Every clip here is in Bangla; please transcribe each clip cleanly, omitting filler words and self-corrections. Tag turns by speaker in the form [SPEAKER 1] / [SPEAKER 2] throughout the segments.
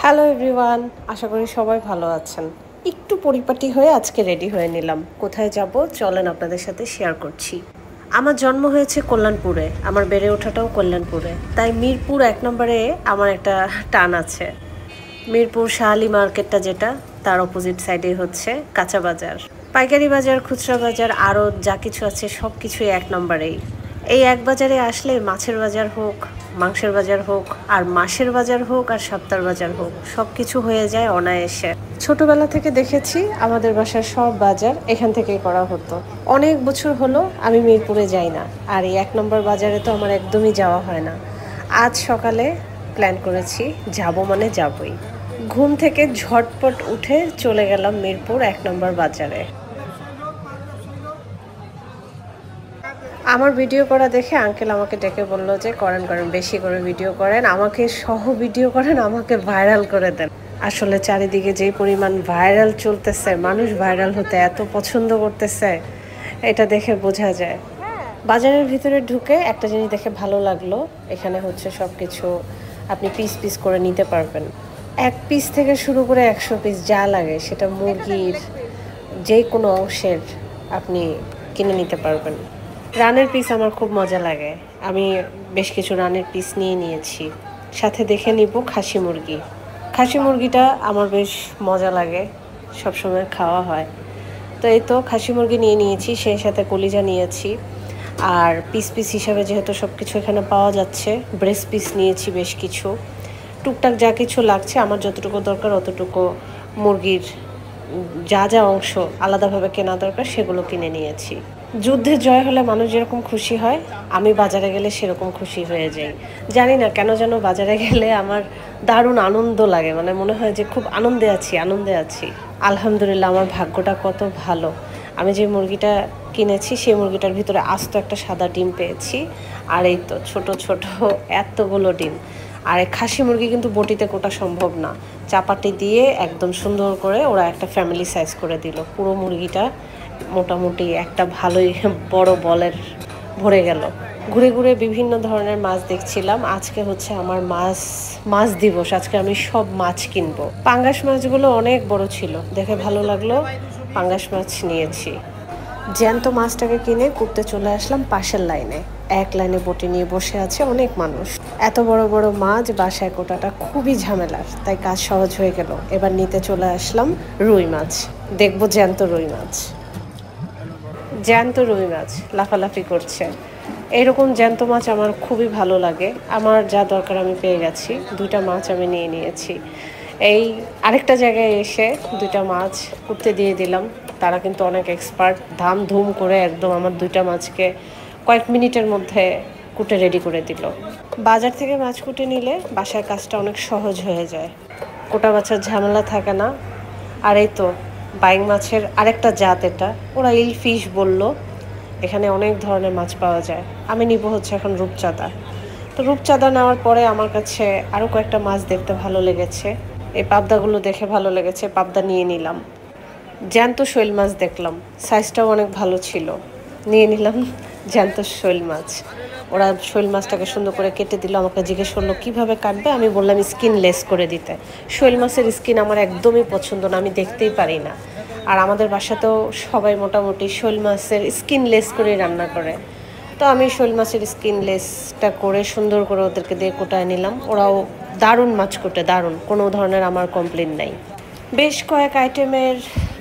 [SPEAKER 1] হ্যালো এভরিওয়ান, আশা করি সবাই ভালো আছেন। একটু পরিপাটি হয়ে আজকে রেডি হয়ে নিলাম। কোথায় যাব চলেন আপনাদের সাথে শেয়ার করছি। আমার জন্ম হয়েছে কল্যাণপুরে, আমার বেড়ে ওঠাটাও কল্যাণপুরে, তাই মিরপুর 1 নম্বরে আমার একটা টান আছে। মিরপুর শাহালি মার্কেটটা যেটা, তার অপোজিট সাইডে হচ্ছে কাঁচা বাজার, পাইকারি বাজার, খুচরা বাজার, আরও যা কিছু আছে সব কিছুই 1 নম্বরেই। এই এক বাজারে আসলে মাছের বাজার হোক, মাংসের বাজার হোক, আর মাসের বাজার হোক, আর সপ্তাহের বাজার হোক, সব কিছু হয়ে যায় অনায়াসে। ছোটবেলা থেকে দেখেছি আমাদের বাসার সব বাজার এখান থেকেই করা হতো। অনেক বছর হলো আমি মিরপুরে যাই না, আর এই 1 নম্বর বাজারে তো আমার একদমই যাওয়া হয় না। আজ সকালে প্ল্যান করেছি যাব, মানে যাবই। ঘুম থেকে ঝটপট উঠে চলে গেলাম মিরপুর 1 নম্বর বাজারে। আমার ভিডিও করা দেখে আঙ্কেল আমাকে ডেকে বললো যে করেন করেন, বেশি করে ভিডিও করেন, আমাকে সহ ভিডিও করেন, আমাকে ভাইরাল করে দেন। আসলে চারিদিকে যেই পরিমাণ ভাইরাল চলতেছে, মানুষ ভাইরাল হতে এত পছন্দ করতেছে, এটা দেখে বোঝা যায়। বাজারের ভিতরে ঢুকে একটা জিনিস দেখে ভালো লাগলো, এখানে হচ্ছে সব কিছু আপনি পিস পিস করে নিতে পারবেন। 1 পিস থেকে শুরু করে 100 পিস যা লাগে, সেটা মুরগির যে কোনো অংশের আপনি কিনে নিতে পারবেন। রানের পিস আমার খুব মজা লাগে, আমি বেশ কিছু রানের পিস নিয়ে নিয়েছি। সাথে দেখে নিব খাসি মুরগি। খাসি মুরগিটা আমার বেশ মজা লাগে, সবসময় খাওয়া হয়। তো এই তো খাসি মুরগি নিয়ে নিয়েছি, সেই সাথে কলিজা নিয়েছি। আর পিস পিস হিসাবে যেহেতু সব কিছু এখানে পাওয়া যাচ্ছে, ব্রেস্ট পিস নিয়েছি বেশ কিছু। টুকটাক যা কিছু লাগছে, আমার যতটুকু দরকার অতটুকু মুরগির যা যা অংশ আলাদাভাবে কেনা দরকার সেগুলো কিনে নিয়েছি। যুদ্ধে জয় হলে মানুষ যেরকম খুশি হয়, আমি বাজারে গেলে সেরকম খুশি হয়ে যাই। জানি না কেন যেন বাজারে গেলে আমার দারুণ আনন্দ লাগে, মানে মনে হয় যে খুব আনন্দে আছি, আনন্দে আছি। আলহামদুলিল্লাহ, আমার ভাগ্যটা কত ভালো। আমি যে মুরগিটা কিনেছি সেই মুরগিটার ভিতরে আস্ত একটা সাদা ডিম পেয়েছি, আর এই তো ছোট ছোট এতগুলো ডিম। আর এই খাসি মুরগি কিন্তু বটিতে কোটা সম্ভব না, চাপাটি দিয়ে একদম সুন্দর করে ওরা একটা ফ্যামিলি সাইজ করে দিল। পুরো মুরগিটা মোটামুটি একটা ভালোই বড় বলের ভরে গেল। ঘুরে ঘুরে বিভিন্ন ধরনের মাছ দেখছিলাম। আজকে হচ্ছে আমার মাছ দিবস, আজকে আমি সব মাছ কিনবো। পাঙ্গাস মাছগুলো অনেক বড় ছিল, দেখে ভালো লাগলো, পাঙ্গাস মাছ নিয়েছি। জ্যান্ত মাছটাকে কিনে কুটতে চলে আসলাম পাশের লাইনে। এক লাইনে বটি নিয়ে বসে আছে অনেক মানুষ। এত বড় বড় মাছ বাসায় কোটাটা খুবই ঝামেলার, তাই কাজ সহজ হয়ে গেল। এবার নিতে চলে আসলাম রুই মাছ, দেখবো জ্যান্ত রুই মাছ। জ্যান্ত রুই মাছ লাফালাফি করছে। এরকম জ্যান্ত মাছ আমার খুবই ভালো লাগে। আমার যা দরকার আমি পেয়ে গেছি, 2টা মাছ আমি নিয়ে নিয়েছি। এই আরেকটা জায়গায় এসে 2টা মাছ কুটতে দিয়ে দিলাম। তারা কিন্তু অনেক এক্সপার্ট, ধাম ধুম করে একদম আমার 2টা মাছকে কয়েক মিনিটের মধ্যে কুটে রেডি করে দিল। বাজার থেকে মাছ কুটে নিলে বাসায় কাজটা অনেক সহজ হয়ে যায়, কোটা বাছার ঝামেলা থাকে না। আর এই তো বাইং মাছের আরেকটা জাত, এটা ওরা ইল ফিশ বললো। এখানে অনেক ধরনের মাছ পাওয়া যায়। আমি নিব হচ্ছে এখন রূপচাঁদা। তো রূপচাঁদা নেওয়ার পরে আমার কাছে আরও কয়েকটা মাছ দেখতে ভালো লেগেছে। এই পাবদাগুলো দেখে ভালো লেগেছে, পাবদা নিয়ে নিলাম। জ্যান্ত শৈল মাছ দেখলাম, সাইজটাও অনেক ভালো ছিল, নিয়ে নিলাম জ্যান্ত শৈল মাছ। ওরা শৈল মাছটাকে সুন্দর করে কেটে দিল, আমাকে জিজ্ঞেস করলো কীভাবে কাটবে। আমি বললাম স্কিন লেস করে দিতে। শৈল মাছের স্কিন আমার একদমই পছন্দ না, আমি দেখতেই পারি না। আর আমাদের বাসাতেও সবাই মোটামুটি শৈল মাছের স্কিন লেস করেই রান্না করে। তো আমি শৈল মাছের স্কিন লেসটা করে সুন্দর করে ওদেরকে দিয়ে কোটায় নিলাম। ওরাও দারুণ মাছ কোটে, দারুণ, কোনো ধরনের আমার কমপ্লেন নাই। বেশ কয়েক আইটেমের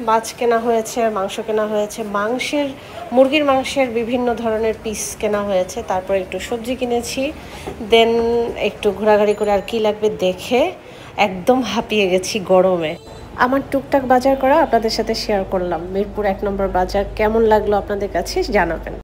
[SPEAKER 1] মাছ কেনা হয়েছে, মাংস কেনা হয়েছে, মুরগির মাংসের বিভিন্ন ধরনের পিস কেনা হয়েছে। তারপর একটু সবজি কিনেছি, দেন একটু ঘোরাঘুরি করে আর কি লাগবে দেখে একদম হাঁপিয়ে গেছি গরমে। আমার টুকটাক বাজার করা আপনাদের সাথে শেয়ার করলাম। মিরপুর 1 নম্বর বাজার কেমন লাগলো আপনাদের কাছে জানাবেন।